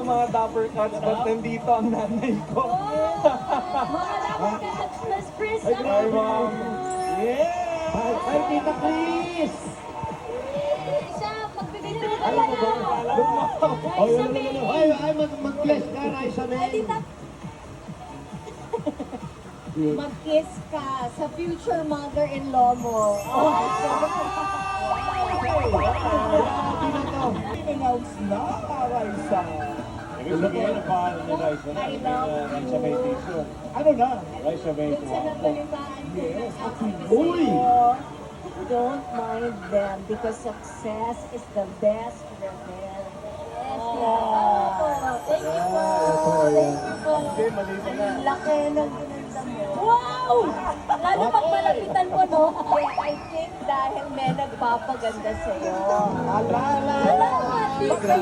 mga Dapper Cats, but nandito ang nanay ko. Mga Dapper Cats, Miss Chris. Hi, Ma'am. Yeah! Hi, Tita Chris! Siya, magbibigay na talaga. Oh, yun. Ay, mag-bless ka, Raisa, Ay, men. tita. Mag-kiss ka sa future mother-in-law mo. Announce na, Raisa. Ibig sabihin na pangalan ni Raisa na I love you. sa may t-shirt. Ano na? Raisa may Dun sa nabalitaan ko na sabi Uy! sa'yo, don't mind them because success is the best revenge. Thank you po. Thank you po. Hindi, mali na na. Ang laki ng ginanda mo. Wow! Lalo pag malapitan mo, no? I think dahil may nagpapaganda sa'yo. Ala! Salamat, tita.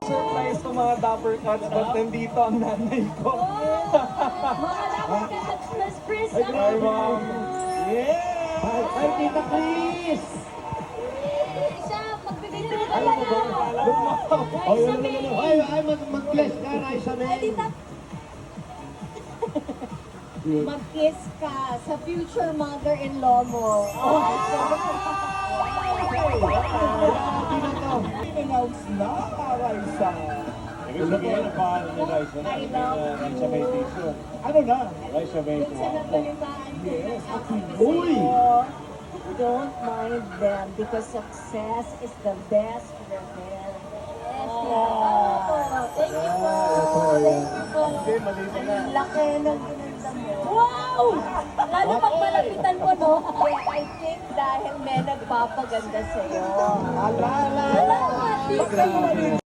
Surprise to mga Dapper Cats, but nandito ang nanay ko. Mga Dapper Cats, Miss Chris. Hi, Ma'am. Yeah! Hi, Tita Chris! Siya, magbibigay na talaga. Oh, yun. Ay, mag-bless ka, Raisa, Ay, men. tita. Mag-kiss ka sa future mother-in-law mo. Announce na, Raisa. Ibig sabihin na pangalan ni Raisa na I love sa may t-shirt. Ano na? Raisa may Dun sa nabalitaan ko na sabi Uy! sa'yo, don't mind them because success is the best revenge. Thank you po. Thank you po. Hindi, mali na na. Ang laki ng ginanda mo. Wow! Lalo pag malapitan mo, no? I think dahil may nagpapaganda sa'yo. Ala! Salamat, tita.